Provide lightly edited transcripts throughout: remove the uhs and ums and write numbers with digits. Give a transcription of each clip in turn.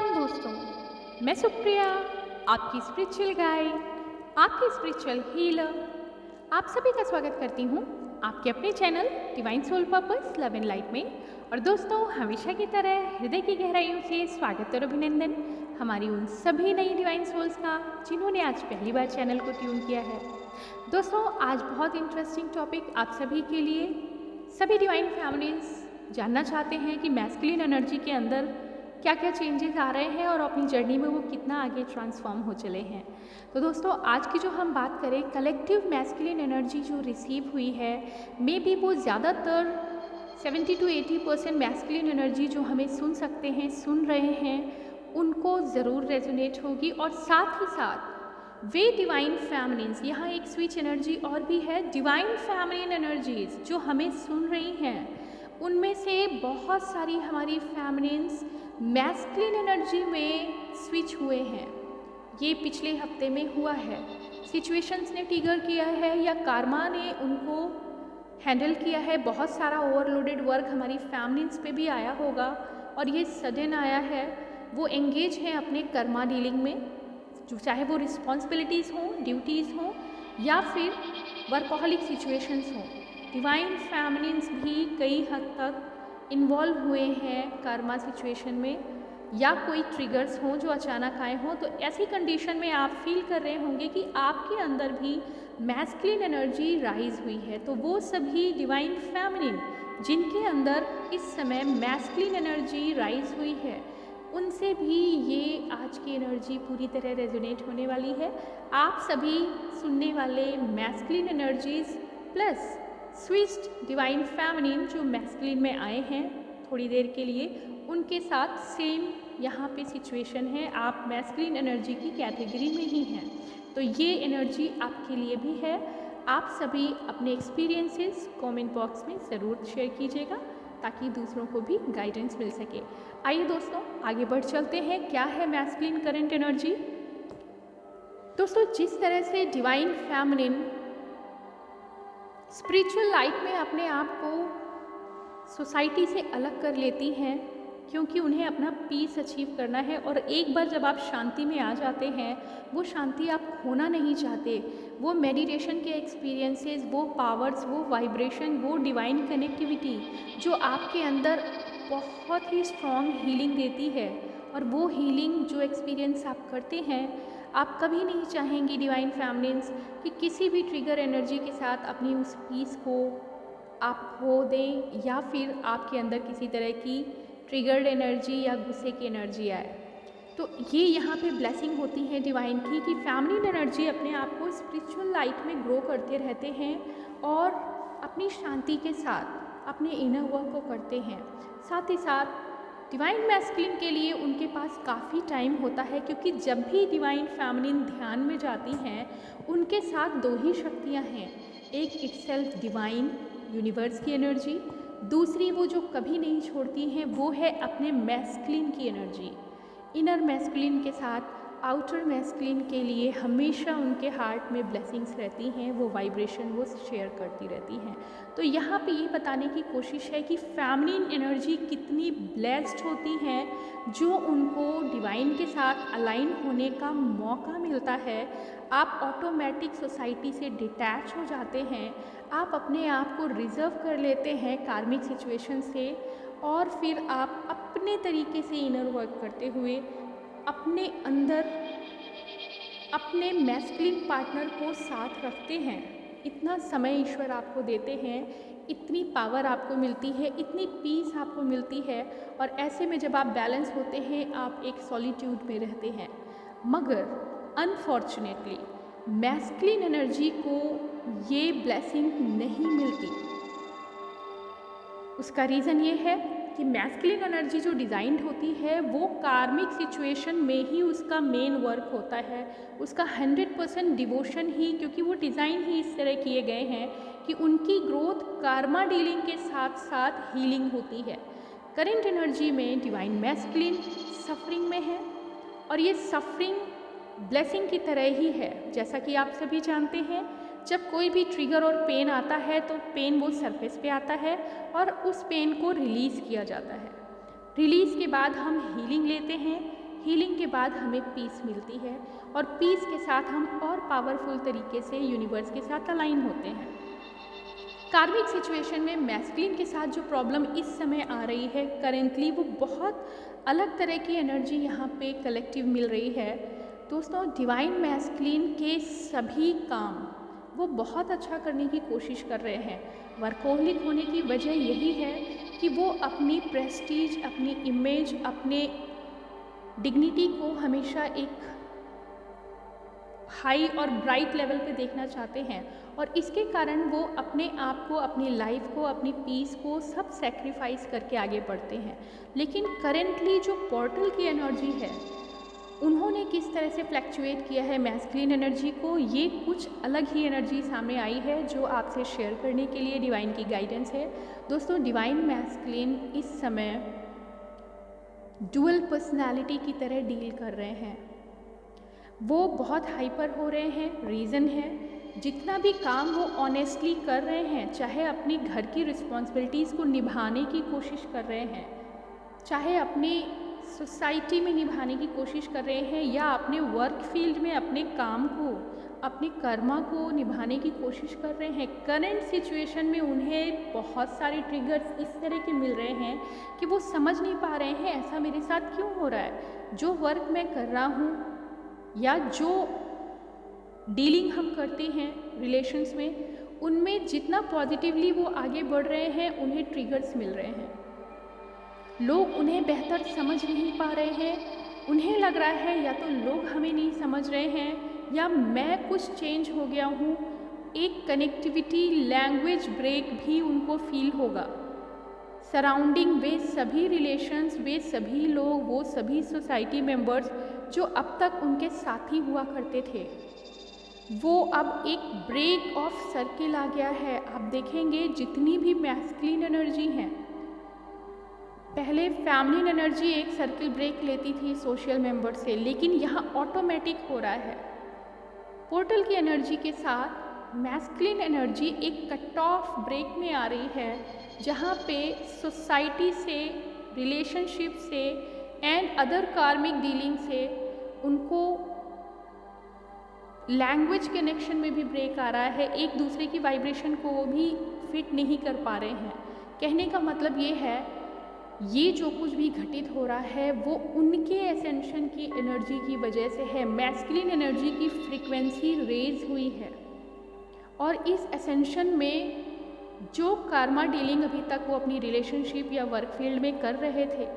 Morning दोस्तों, मैं सुप्रिया, आपकी स्पिरिचुअल गाइड, आपकी स्पिरिचुअल हीलर। आप सभी का स्वागत करती हूँ आपके अपने channel divine soul purpose love and light में। और दोस्तों, हमेशा की तरह हृदय की गहराइयों से स्वागत और अभिनंदन हमारी उन सभी नई डिवाइन सोल्स का जिन्होंने आज पहली बार चैनल को ट्यून किया है। दोस्तों, आज बहुत इंटरेस्टिंग टॉपिक आप सभी के लिए। सभी डिवाइन फैमिलीज जानना चाहते हैं कि मैस्कुलिन एनर्जी के अंदर क्या क्या चेंजेस आ रहे हैं और अपनी जर्नी में वो कितना आगे ट्रांसफॉर्म हो चले हैं। तो दोस्तों, आज की जो हम बात करें कलेक्टिव मैस्कुलिन एनर्जी जो रिसीव हुई है, मे बी वो ज़्यादातर 70 to 80% मैस्कुलिन एनर्जी जो हमें सुन सकते हैं, सुन रहे हैं, उनको ज़रूर रेजोनेट होगी। और साथ ही साथ वे डिवाइन फैमिलीन्स, यहाँ एक स्विच एनर्जी और भी है, डिवाइन फैमिलीन एनर्जीज जो हमें सुन रही हैं, उनमें से बहुत सारी हमारी फैमिलीन्स मैस्कुलिन एनर्जी में स्विच हुए हैं। ये पिछले हफ्ते में हुआ है, सिचुएशंस ने ट्रिगर किया है या कार्मा ने उनको हैंडल किया है। बहुत सारा ओवरलोडेड वर्क हमारी फैमिलीन्स पे भी आया होगा और ये सडन आया है। वो एंगेज हैं अपने कर्मा डीलिंग में, जो चाहे वो रिस्पॉन्सिबिलिटीज़ हों, ड्यूटीज़ हों या फिर वर्कहॉलिक सिचुएशंस हों। डिवाइन फैमिलीन्स भी कई हद तक इन्वॉल्व हुए हैं कर्मा सिचुएशन में, या कोई ट्रिगर्स हों जो अचानक आए हों। तो ऐसी कंडीशन में आप फील कर रहे होंगे कि आपके अंदर भी मैस्कुलिन एनर्जी राइज हुई है। तो वो सभी डिवाइन फैमिलीन जिनके अंदर इस समय मैस्कुलिन एनर्जी राइज हुई है, उनसे भी ये आज की एनर्जी पूरी तरह रेजोनेट होने वाली है। आप सभी सुनने वाले masculine energies plus switched divine feminine जो मैस्कुलिन में आए हैं थोड़ी देर के लिए, उनके साथ सेम यहाँ पे सिचुएशन है। आप मैस्कुलिन एनर्जी की कैटेगरी में ही हैं, तो ये एनर्जी आपके लिए भी है। आप सभी अपने एक्सपीरियंसेस कमेंट बॉक्स में ज़रूर शेयर कीजिएगा ताकि दूसरों को भी गाइडेंस मिल सके। आइए दोस्तों, आगे बढ़ चलते हैं। क्या है मैस्कुलिन करंट एनर्जी? दोस्तों, जिस तरह से डिवाइन फैमिलीन स्पिरिचुअल लाइफ में अपने आप को सोसाइटी से अलग कर लेती हैं, क्योंकि उन्हें अपना पीस अचीव करना है। और एक बार जब आप शांति में आ जाते हैं, वो शांति आप खोना नहीं चाहते। वो मेडिटेशन के एक्सपीरियंसेस, वो पावर्स, वो वाइब्रेशन, वो डिवाइन कनेक्टिविटी जो आपके अंदर बहुत ही स्ट्रॉन्ग हीलिंग देती है, और वो हीलिंग जो एक्सपीरियंस आप करते हैं, आप कभी नहीं चाहेंगी डिवाइन फैमिलीन्स कि किसी भी ट्रिगर एनर्जी के साथ अपनी उस पीस को आप खो दें, या फिर आपके अंदर किसी तरह की ट्रिगर्ड एनर्जी या गुस्से की एनर्जी आए। तो ये यहाँ पे ब्लेसिंग होती है डिवाइन की कि फैमिलीन एनर्जी अपने आप को स्पिरिचुअल लाइट में ग्रो करते रहते हैं और अपनी शांति के साथ अपने इनर वर्क को करते हैं। साथ ही साथ डिवाइन मैस्कुलिन के लिए उनके पास काफ़ी टाइम होता है, क्योंकि जब भी डिवाइन फैमिलीन ध्यान में जाती हैं, उनके साथ दो ही शक्तियाँ हैं। एक इटसेल्फ डिवाइन यूनिवर्स की एनर्जी, दूसरी वो जो कभी नहीं छोड़ती हैं, वो है अपने मैस्कुलिन की एनर्जी। इनर मैस्कुलिन के साथ आउटर मैस्कुलिन के लिए हमेशा उनके हार्ट में ब्लेसिंग्स रहती हैं, वो वाइब्रेशन वो शेयर करती रहती हैं। तो यहाँ पे ये बताने की कोशिश है कि फैमिलीन एनर्जी कितनी ब्लेस्ड होती हैं जो उनको डिवाइन के साथ अलाइन होने का मौका मिलता है। आप ऑटोमेटिक सोसाइटी से डिटैच हो जाते हैं, आप अपने आप को रिजर्व कर लेते हैं कार्मिक सिचुएशन से, और फिर आप अपने तरीके से इनर वर्क करते हुए अपने अंदर अपने मैस्कुलिन पार्टनर को साथ रखते हैं। इतना समय ईश्वर आपको देते हैं, इतनी पावर आपको मिलती है, इतनी पीस आपको मिलती है, और ऐसे में जब आप बैलेंस होते हैं, आप एक सॉलिट्यूड में रहते हैं। मगर अनफॉर्चुनेटली मैस्कुलिन एनर्जी को ये ब्लेसिंग नहीं मिलती। उसका रीज़न ये है कि मैस्कुलिन एनर्जी जो डिज़ाइंड होती है, वो कार्मिक सिचुएशन में ही उसका मेन वर्क होता है, उसका 100% डिवोशन ही, क्योंकि वो डिज़ाइन ही इस तरह किए गए हैं कि उनकी ग्रोथ कार्मा डीलिंग के साथ साथ हीलिंग होती है। करंट एनर्जी में डिवाइन मैस्कुलिन सफरिंग में है, और ये सफरिंग ब्लेसिंग की तरह ही है। जैसा कि आप सभी जानते हैं, जब कोई भी ट्रिगर और पेन आता है तो पेन वो सरफेस पे आता है और उस पेन को रिलीज़ किया जाता है। रिलीज़ के बाद हम हीलिंग लेते हैं, हीलिंग के बाद हमें पीस मिलती है और पीस के साथ हम और पावरफुल तरीके से यूनिवर्स के साथ अलाइन होते हैं। कार्मिक सिचुएशन में मैस्कुलिन के साथ जो प्रॉब्लम इस समय आ रही है करेंटली, वो बहुत अलग तरह की एनर्जी यहाँ पे कलेक्टिव मिल रही है। दोस्तों, डिवाइन मैस्कुलिन के सभी काम वो बहुत अच्छा करने की कोशिश कर रहे हैं। वर्कोहलिक होने की वजह यही है कि वो अपनी प्रेस्टीज, अपनी इमेज, अपने डिग्निटी को हमेशा एक हाई और ब्राइट लेवल पे देखना चाहते हैं और इसके कारण वो अपने आप को, अपनी लाइफ को, अपनी पीस को सब सेक्रीफाइस करके आगे बढ़ते हैं। लेकिन करेंटली जो पोर्टल की एनर्जी है, उन्होंने किस तरह से फ्लैक्चुएट किया है मैस्कुलिन एनर्जी को, ये कुछ अलग ही एनर्जी सामने आई है जो आपसे शेयर करने के लिए डिवाइन की गाइडेंस है। दोस्तों, डिवाइन मैस्कुलिन इस समय डुअल पर्सनालिटी की तरह डील कर रहे हैं। वो बहुत हाइपर हो रहे हैं। रीज़न है, जितना भी काम वो ऑनेस्टली कर रहे हैं, चाहे अपनी घर की रिस्पॉन्सिबिलिटीज़ को निभाने की कोशिश कर रहे हैं, चाहे अपनी सोसाइटी में निभाने की कोशिश कर रहे हैं, या अपने वर्क फील्ड में अपने काम को, अपने कर्मा को निभाने की कोशिश कर रहे हैं, करंट सिचुएशन में उन्हें बहुत सारे ट्रिगर्स इस तरह के मिल रहे हैं कि वो समझ नहीं पा रहे हैं ऐसा मेरे साथ क्यों हो रहा है। जो वर्क मैं कर रहा हूँ या जो डीलिंग हम करते हैं रिलेशंस में, उनमें जितना पॉजिटिवली वो आगे बढ़ रहे हैं, उन्हें ट्रिगर्स मिल रहे हैं। लोग उन्हें बेहतर समझ नहीं पा रहे हैं। उन्हें लग रहा है या तो लोग हमें नहीं समझ रहे हैं या मैं कुछ चेंज हो गया हूँ। एक कनेक्टिविटी, लैंग्वेज ब्रेक भी उनको फील होगा। सराउंडिंग वे सभी रिलेशंस, वे सभी लोग, वो सभी सोसाइटी मेंबर्स जो अब तक उनके साथी हुआ करते थे, वो अब एक ब्रेक ऑफ सर्किल आ गया है। आप देखेंगे जितनी भी मैस्कुलिन एनर्जी हैं, पहले फैमिली एनर्जी एक सर्किल ब्रेक लेती थी सोशल मेंबर से, लेकिन यहाँ ऑटोमेटिक हो रहा है। पोर्टल की एनर्जी के साथ मैस्कुलिन एनर्जी एक कट ऑफ ब्रेक में आ रही है, जहाँ पे सोसाइटी से, रिलेशनशिप से एंड अदर कार्मिक डीलिंग से उनको लैंग्वेज कनेक्शन में भी ब्रेक आ रहा है। एक दूसरे की वाइब्रेशन को वो भी फिट नहीं कर पा रहे हैं। कहने का मतलब ये है, ये जो कुछ भी घटित हो रहा है वो उनके एसेंशन की एनर्जी की वजह से है। मैस्कुलिन एनर्जी की फ्रीक्वेंसी रेज हुई है और इस एसेंशन में जो कार्मा डीलिंग अभी तक वो अपनी रिलेशनशिप या वर्क फील्ड में कर रहे थे,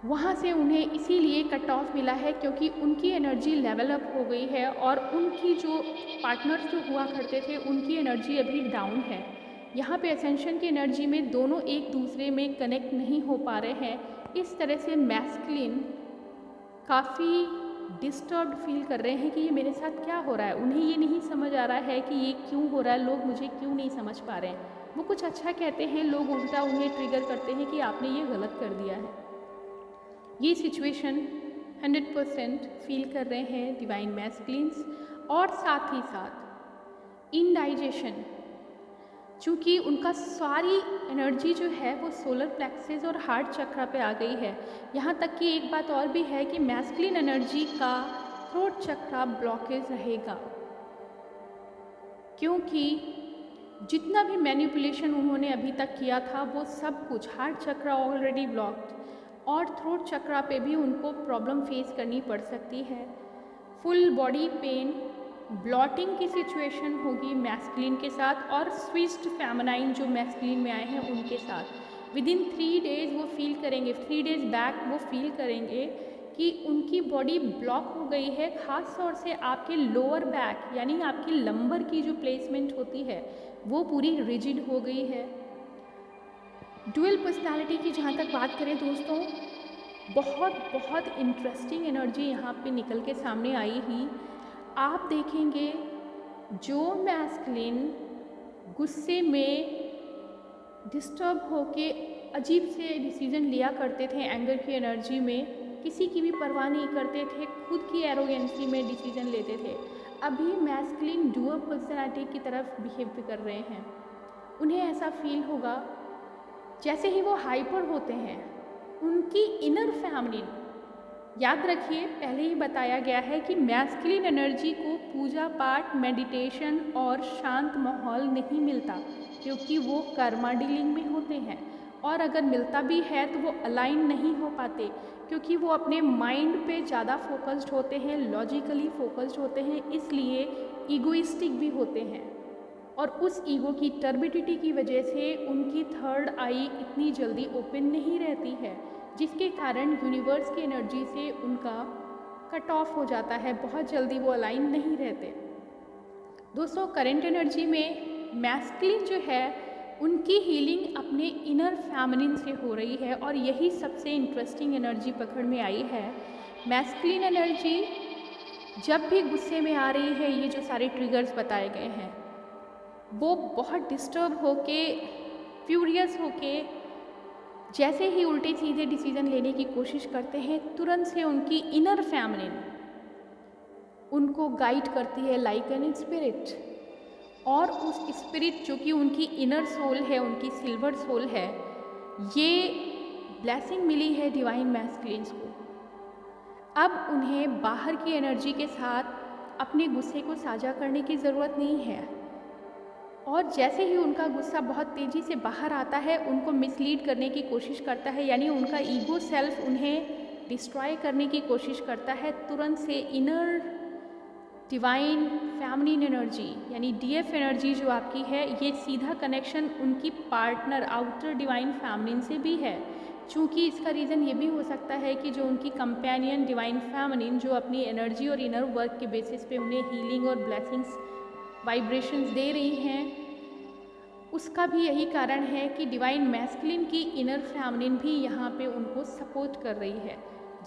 वहाँ से उन्हें इसीलिए कट ऑफ मिला है क्योंकि उनकी एनर्जी लेवल अप हो गई है और उनकी जो पार्टनर्स जो हुआ करते थे उनकी एनर्जी अभी डाउन है। यहाँ पे एसेंशन की एनर्जी में दोनों एक दूसरे में कनेक्ट नहीं हो पा रहे हैं। इस तरह से मैस्कुलिन काफ़ी डिस्टर्ब्ड फील कर रहे हैं कि ये मेरे साथ क्या हो रहा है। उन्हें ये नहीं समझ आ रहा है कि ये क्यों हो रहा है, लोग मुझे क्यों नहीं समझ पा रहे हैं। वो कुछ अच्छा कहते हैं, लोग उल्टा उन्हें ट्रिगर करते हैं कि आपने ये गलत कर दिया है। ये सिचुएशन 100% फील कर रहे हैं डिवाइन मैस्कुलिन्स। और साथ ही साथ इनडाइजेशन, चूँकि उनका सारी एनर्जी जो है वो सोलर प्लेक्सेस और हार्ट चक्रा पे आ गई है। यहाँ तक कि एक बात और भी है कि मैस्कुलिन एनर्जी का थ्रोट चक्रा ब्लॉकेज रहेगा, क्योंकि जितना भी मैनिपुलेशन उन्होंने अभी तक किया था वो सब कुछ हार्ट चक्रा ऑलरेडी ब्लॉक्ड और थ्रोट चक्रा पे भी उनको प्रॉब्लम फेस करनी पड़ सकती है। फुल बॉडी पेन, ब्लॉटिंग की सिचुएशन होगी मैस्कुलिन के साथ और स्विच्ड फेमिनाइन जो मैस्कुलिन में आए हैं उनके साथ। विदिन 3 डेज़ वो फील करेंगे, 3 डेज़ बैक वो फील करेंगे कि उनकी बॉडी ब्लॉक हो गई है। ख़ास तौर से आपके लोअर बैक यानी आपकी लंबर की जो प्लेसमेंट होती है वो पूरी रिजिड हो गई है। डुअल पर्सनालिटी की जहाँ तक बात करें दोस्तों, बहुत इंटरेस्टिंग एनर्जी यहाँ पे निकल के सामने आई ही। आप देखेंगे जो मैस्कुलिन गुस्से में डिस्टर्ब होके अजीब से डिसीजन लिया करते थे, एंगर की एनर्जी में किसी की भी परवाह नहीं करते थे, खुद की एरोगेंसी में डिसीजन लेते थे, अभी मैस्कुलिन डुअल पर्सनालिटी की तरफ बिहेव कर रहे हैं। उन्हें ऐसा फील होगा जैसे ही वो हाइपर होते हैं, उनकी इनर फैमिली याद रखिए, पहले ही बताया गया है कि मैस्कुलिन एनर्जी को पूजा पाठ, मेडिटेशन और शांत माहौल नहीं मिलता, क्योंकि वो कर्मा डीलिंग में होते हैं। और अगर मिलता भी है तो वो अलाइन नहीं हो पाते, क्योंकि वो अपने माइंड पे ज़्यादा फोकस्ड होते हैं, लॉजिकली फोकस्ड होते हैं, इसलिए ईगोइस्टिक भी होते हैं। और उस ईगो की टर्बिडिटी की वजह से उनकी थर्ड आई इतनी जल्दी ओपन नहीं रहती है, जिसके कारण यूनिवर्स की एनर्जी से उनका कट ऑफ हो जाता है, बहुत जल्दी वो अलाइन नहीं रहते। दोस्तों, करंट एनर्जी में मैस्कुलिन जो है उनकी हीलिंग अपने इनर फेमिनिन से हो रही है, और यही सबसे इंटरेस्टिंग एनर्जी पकड़ में आई है। मैस्कुलिन एनर्जी जब भी गुस्से में आ रही है, ये जो सारे ट्रिगर्स बताए गए हैं, वो बहुत डिस्टर्ब होके, फ्यूरियस होके, जैसे ही उल्टे सीधे डिसीजन लेने की कोशिश करते हैं, तुरंत से उनकी इनर फेमिनिन उनको गाइड करती है लाइक एन स्पिरिट। और उस स्पिरिट जो कि उनकी इनर सोल है, उनकी सिल्वर सोल है, ये ब्लेसिंग मिली है डिवाइन मैस्कुलिन्स को। अब उन्हें बाहर की एनर्जी के साथ अपने गुस्से को साझा करने की ज़रूरत नहीं है, और जैसे ही उनका गुस्सा बहुत तेज़ी से बाहर आता है, उनको मिसलीड करने की कोशिश करता है, यानी उनका ईगो सेल्फ उन्हें डिस्ट्रॉय करने की कोशिश करता है, तुरंत से इनर डिवाइन फेमिनिन एनर्जी यानी डीएफ एनर्जी जो आपकी है, ये सीधा कनेक्शन उनकी पार्टनर आउटर डिवाइन फेमिनिन से भी है। चूँकि इसका रीज़न ये भी हो सकता है कि जो उनकी कंपेनियन डिवाइन फेमिनिन जो अपनी एनर्जी और इनर वर्क के बेसिस पे उन्हें हीलिंग और ब्लेसिंग्स वाइब्रेशंस दे रही हैं, उसका भी यही कारण है कि डिवाइन मैस्कुलिन की इनर फेमिनिन भी यहाँ पे उनको सपोर्ट कर रही है।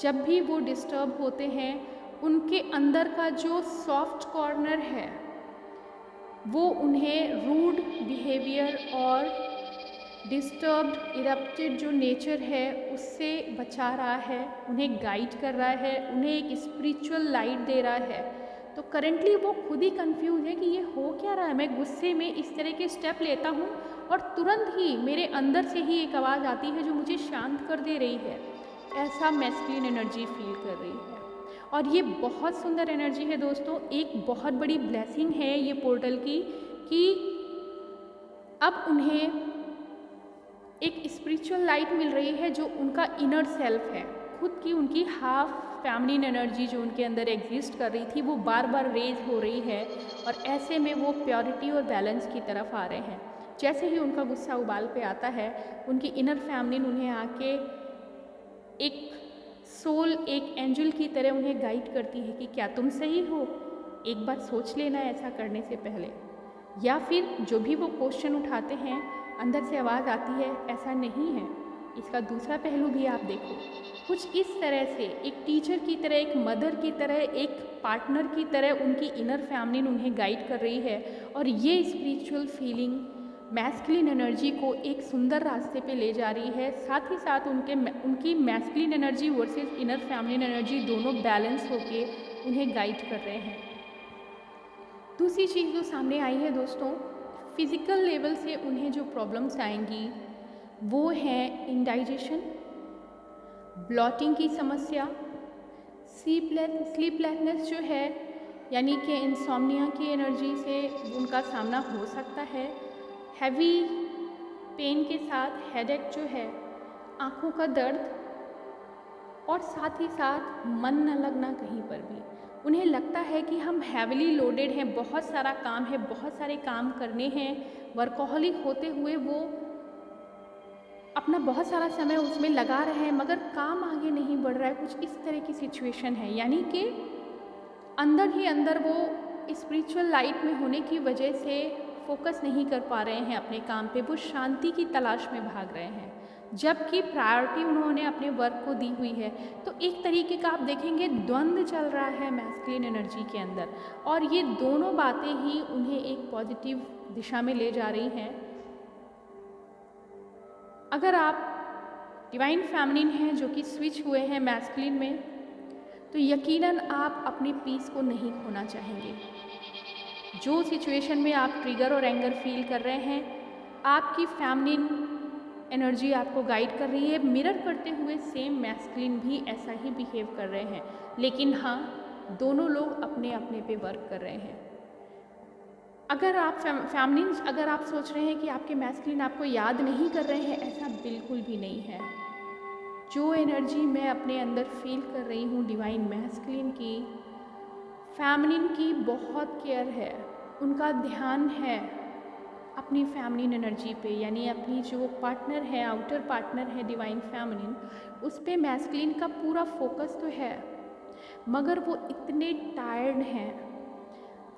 जब भी वो डिस्टर्ब होते हैं, उनके अंदर का जो सॉफ्ट कॉर्नर है वो उन्हें रूड बिहेवियर और डिस्टर्ब्ड इरप्टेड जो नेचर है उससे बचा रहा है, उन्हें गाइड कर रहा है, उन्हें एक स्पिरिचुअल लाइट दे रहा है। तो करेंटली वो खुद ही कंफ्यूज है कि ये हो क्या रहा है, मैं गुस्से में इस तरह के स्टेप लेता हूँ और तुरंत ही मेरे अंदर से ही एक आवाज़ आती है जो मुझे शांत कर दे रही है। ऐसा मैस्कुलिन एनर्जी फील कर रही है, और ये बहुत सुंदर एनर्जी है दोस्तों। एक बहुत बड़ी ब्लेसिंग है ये पोर्टल की कि अब उन्हें एक स्पिरिचुअल लाइट मिल रही है जो उनका इनर सेल्फ है, खुद की उनकी हाफ फेमिनिन एनर्जी जो उनके अंदर एग्जिस्ट कर रही थी वो बार बार रेज हो रही है, और ऐसे में वो प्योरिटी और बैलेंस की तरफ आ रहे हैं। जैसे ही उनका गुस्सा उबाल पे आता है, उनकी इनर फेमिनिन उन्हें आके एक सोल, एक एंजल की तरह उन्हें गाइड करती है कि क्या तुम सही हो, एक बार सोच लेना ऐसा करने से पहले। या फिर जो भी वो क्वेश्चन उठाते हैं, अंदर से आवाज़ आती है ऐसा नहीं है, इसका दूसरा पहलू भी आप देखो। कुछ इस तरह से एक टीचर की तरह, एक मदर की तरह, एक पार्टनर की तरह उनकी इनर फैमिली उन्हें गाइड कर रही है, और ये स्पिरिचुअल फीलिंग मैस्कुलिन एनर्जी को एक सुंदर रास्ते पे ले जा रही है। साथ ही साथ उनकी masculine energy versus inner feminine energy दोनों बैलेंस होके उन्हें गाइड कर रहे हैं। दूसरी चीज़ जो सामने आई है दोस्तों, फिज़िकल लेवल से उन्हें जो प्रॉब्लम्स आएंगी वो है इंडाइजेशन, ब्लॉटिंग की समस्या, स्लीपलेसनेस जो है यानी कि इंसोम्निया की एनर्जी से उनका सामना हो सकता है, हैवी पेन के साथ हेडेक जो है, आँखों का दर्द, और साथ ही साथ मन न लगना कहीं पर भी। उन्हें लगता है कि हम हैविली लोडेड हैं, बहुत सारा काम है, बहुत सारे काम करने हैं, वर्कोहलिक होते हुए वो अपना बहुत सारा समय उसमें लगा रहे हैं मगर काम आगे नहीं बढ़ रहा है। कुछ इस तरह की सिचुएशन है, यानी कि अंदर ही अंदर वो स्पिरिचुअल लाइट में होने की वजह से फोकस नहीं कर पा रहे हैं अपने काम पे, वो शांति की तलाश में भाग रहे हैं, जबकि प्रायोरिटी उन्होंने अपने वर्क को दी हुई है। तो एक तरीके का आप देखेंगे द्वंद्व चल रहा है मैस्कुलिन एनर्जी के अंदर, और ये दोनों बातें ही उन्हें एक पॉजिटिव दिशा में ले जा रही हैं। अगर आप डिवाइन फेमिनिन हैं जो कि स्विच हुए हैं मैस्कुलिन में, तो यकीनन आप अपनी पीस को नहीं खोना चाहेंगे। जो सिचुएशन में आप ट्रिगर और एंगर फील कर रहे हैं, आपकी फेमिनिन एनर्जी आपको गाइड कर रही है, मिरर करते हुए सेम मैस्कुलिन भी ऐसा ही बिहेव कर रहे हैं, लेकिन हाँ, दोनों लोग अपने अपने पे वर्क कर रहे हैं। अगर आप फैमिलीन अगर आप सोच रहे हैं कि आपके मैस्कुलिन आपको याद नहीं कर रहे हैं, ऐसा बिल्कुल भी नहीं है। जो एनर्जी मैं अपने अंदर फील कर रही हूँ डिवाइन मैस्कुलिन की, फैमिलीन की बहुत केयर है, उनका ध्यान है अपनी फैमिलीन एनर्जी पे, यानी अपनी जो पार्टनर है, आउटर पार्टनर है डिवाइन फैमिलीन, उस पे मैस्कुलिन का पूरा फोकस तो है, मगर वो इतने टायर्ड हैं।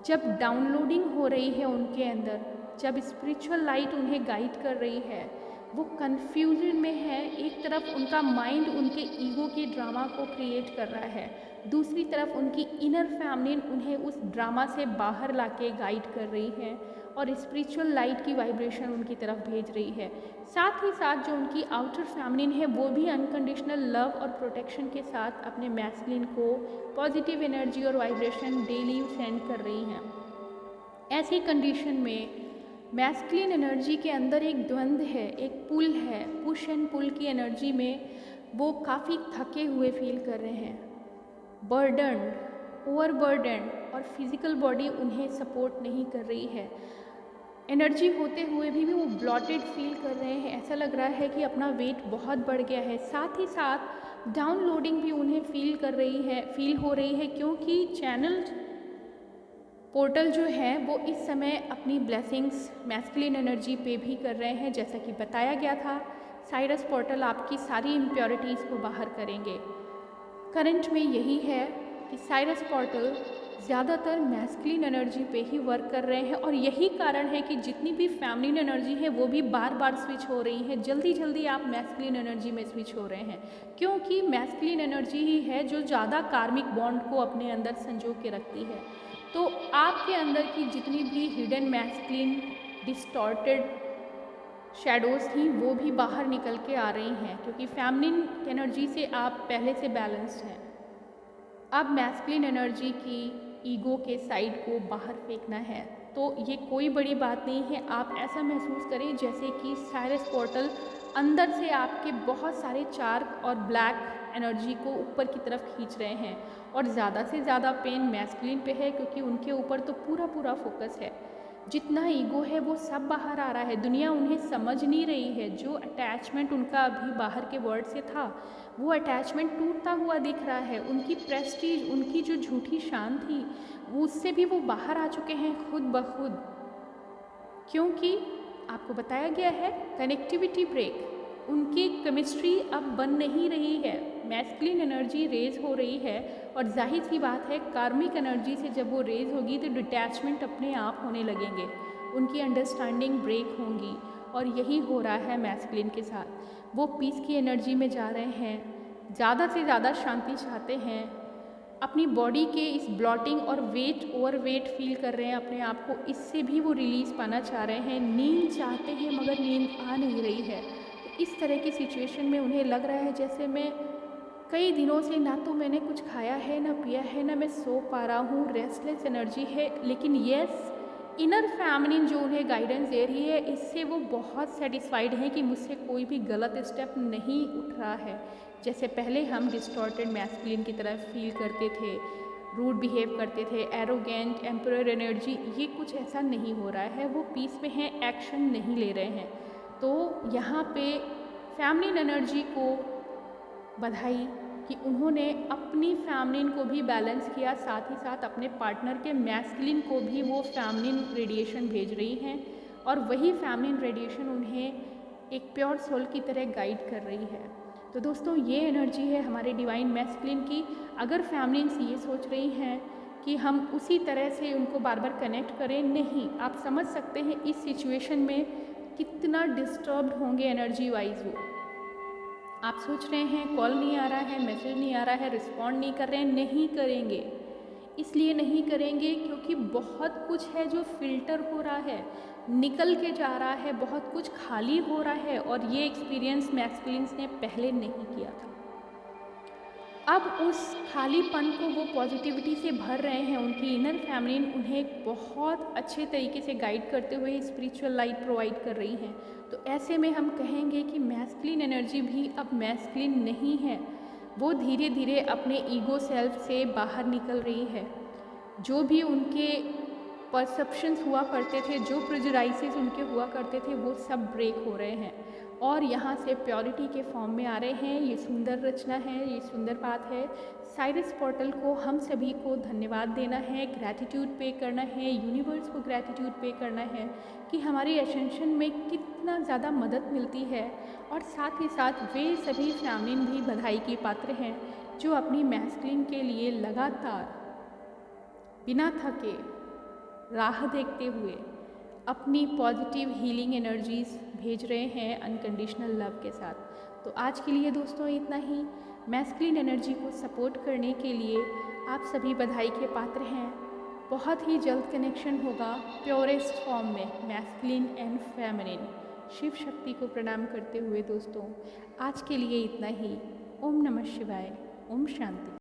जब डाउनलोडिंग हो रही है उनके अंदर, जब स्पिरिचुअल लाइट उन्हें गाइड कर रही है, वो कन्फ्यूजन में है। एक तरफ उनका माइंड उनके ईगो के ड्रामा को क्रिएट कर रहा है, दूसरी तरफ उनकी इनर फैमिलीन उन्हें उस ड्रामा से बाहर लाके गाइड कर रही है और स्पिरिचुअल लाइट की वाइब्रेशन उनकी तरफ भेज रही है। साथ ही साथ जो उनकी आउटर फैमिलीन है, वो भी अनकंडीशनल लव और प्रोटेक्शन के साथ अपने मैस्कुलिन को पॉजिटिव एनर्जी और वाइब्रेशन डेली सेंड कर रही हैं। ऐसी कंडीशन में मैस्कुलिन एनर्जी के अंदर एक द्वंद्व है, एक पुल है, पुश एंड पुल की एनर्जी में वो काफ़ी थके हुए फील कर रहे हैं, बर्डन्ड, ओवरबर्डन्ड, और फिजिकल बॉडी उन्हें सपोर्ट नहीं कर रही है। एनर्जी होते हुए भी वो ब्लॉटेड फील कर रहे हैं, ऐसा लग रहा है कि अपना वेट बहुत बढ़ गया है। साथ ही साथ डाउनलोडिंग भी उन्हें फील हो रही है, क्योंकि चैनल पोर्टल जो है वो इस समय अपनी ब्लेसिंग्स मैस्कुलिन एनर्जी पे भी कर रहे हैं। जैसा कि बताया गया था, साइरस पोर्टल आपकी सारी इम्प्योरिटीज़ को बाहर करेंगे। करंट में यही है कि साइरस पोर्टल ज़्यादातर मैस्कुलिन एनर्जी पे ही वर्क कर रहे हैं, और यही कारण है कि जितनी भी फैमिलिन एनर्जी है वो भी बार बार स्विच हो रही है। जल्दी जल्दी आप मैस्कुलिन एनर्जी में स्विच हो रहे हैं, क्योंकि मैस्कुलिन एनर्जी ही है जो ज़्यादा कार्मिक बॉन्ड को अपने अंदर संजो के रखती है। तो आपके अंदर की जितनी भी हिडन मैस्कुलिन डिस्टॉर्टेड शैडोज़ थी, वो भी बाहर निकल के आ रही हैं, क्योंकि फैमिलिन एनर्जी से आप पहले से बैलेंस्ड हैं। अब मैस्कुलिन एनर्जी की ईगो के साइड को बाहर फेंकना है, तो ये कोई बड़ी बात नहीं है। आप ऐसा महसूस करें जैसे कि साइरस पोर्टल अंदर से आपके बहुत सारे चार्क और ब्लैक एनर्जी को ऊपर की तरफ खींच रहे हैं, और ज़्यादा से ज़्यादा पेन मैस्कुलिन पे है, क्योंकि उनके ऊपर तो पूरा फोकस है। जितना ईगो है वो सब बाहर आ रहा है, दुनिया उन्हें समझ नहीं रही है। जो अटैचमेंट उनका अभी बाहर के वर्ड से था, वो अटैचमेंट टूटता हुआ दिख रहा है। उनकी प्रेस्टीज, उनकी जो झूठी शान थी, वो उससे भी वो बाहर आ चुके हैं खुद ब खुद, क्योंकि आपको बताया गया है कनेक्टिविटी ब्रेक, उनकी केमिस्ट्री अब बन नहीं रही है। मैस्कुलिन एनर्जी रेज हो रही है, और जाहिर सी बात है कार्मिक एनर्जी से जब वो रेज होगी तो डिटैचमेंट अपने आप होने लगेंगे, उनकी अंडरस्टैंडिंग ब्रेक होंगी, और यही हो रहा है मैस्कुलिन के साथ। वो पीस की एनर्जी में जा रहे हैं, ज़्यादा से ज़्यादा शांति चाहते हैं, अपनी बॉडी के इस ब्लॉटिंग और ओवर वेट फील कर रहे हैं अपने आप को, इससे भी वो रिलीज़ पाना चाह रहे हैं। नींद चाहते हैं मगर नींद आ नहीं रही है। तो इस तरह की सिचुएशन में उन्हें लग रहा है जैसे मैं कई दिनों से ना तो मैंने कुछ खाया है, ना पिया है, ना मैं सो पा रहा हूँ, रेस्टलेस एनर्जी है। लेकिन यस, इनर फैमिलिन जो उन्हें गाइडेंस दे रही है, इससे वो बहुत सेटिस्फाइड हैं कि मुझसे कोई भी गलत स्टेप नहीं उठ रहा है। जैसे पहले हम डिस्टॉर्टेड मैस्कुलिन की तरह फील करते थे, रूड बिहेव करते थे, एरोगेंट, एम्परर एनर्जी, ये कुछ ऐसा नहीं हो रहा है। वो पीस में हैं, एक्शन नहीं ले रहे हैं। तो यहाँ पे फैमिलिन एनर्जी को बधाई कि उन्होंने अपनी फैमिलिन को भी बैलेंस किया, साथ ही साथ अपने पार्टनर के मैस्कुलिन को भी वो फैमिलिन रेडिएशन भेज रही हैं, और वही फैमिलिन रेडिएशन उन्हें एक प्योर सोल की तरह गाइड कर रही है। तो दोस्तों, ये एनर्जी है हमारे डिवाइन मैस्कुलिन की। अगर फैमिलिन्स ये सोच रही हैं कि हम उसी तरह से उनको बार बार कनेक्ट करें, नहीं, आप समझ सकते हैं इस सिचुएशन में कितना डिस्टर्ब्ड होंगे एनर्जी वाइज वो। आप सोच रहे हैं कॉल नहीं आ रहा है, मैसेज नहीं आ रहा है, रिस्पॉन्ड नहीं कर रहे हैं, नहीं करेंगे। इसलिए नहीं करेंगे क्योंकि बहुत कुछ है जो फिल्टर हो रहा है, निकल के जा रहा है, बहुत कुछ खाली हो रहा है, और ये एक्सपीरियंस मैस्कुलिन्स ने पहले नहीं किया था। अब उस खालीपन को वो पॉजिटिविटी से भर रहे हैं। उनकी इनर फैमिली उन्हें एक बहुत अच्छे तरीके से गाइड करते हुए स्पिरिचुअल लाइट प्रोवाइड कर रही हैं। तो ऐसे में हम कहेंगे कि मैस्कुलिन एनर्जी भी अब मैस्कुलिन नहीं है, वो धीरे धीरे अपने ईगो सेल्फ से बाहर निकल रही है। जो भी उनके परसेप्शंस हुआ करते थे, जो प्रेजुडाइसेस उनके हुआ करते थे, वो सब ब्रेक हो रहे हैं और यहाँ से प्योरिटी के फॉर्म में आ रहे हैं। ये सुंदर रचना है, ये सुंदर बात है। साइरस पोर्टल को हम सभी को धन्यवाद देना है, ग्रैटिट्यूड पे करना है, यूनिवर्स को ग्रैटिट्यूड पे करना है कि हमारी एसेंशन में कितना ज़्यादा मदद मिलती है। और साथ ही साथ वे सभी फैमिली भी बधाई के पात्र हैं जो अपनी मैस्कुलिन के लिए लगातार बिना थके राह देखते हुए अपनी पॉजिटिव हीलिंग एनर्जीज़ भेज रहे हैं अनकंडीशनल लव के साथ। तो आज के लिए दोस्तों इतना ही। मैस्कुलिन एनर्जी को सपोर्ट करने के लिए आप सभी बधाई के पात्र हैं। बहुत ही जल्द कनेक्शन होगा प्योरेस्ट फॉर्म में masculine and feminine. Shiv Shakti को प्रणाम करते हुए दोस्तों आज के लिए इतना ही। ओम नमः शिवाय। ओम शांति।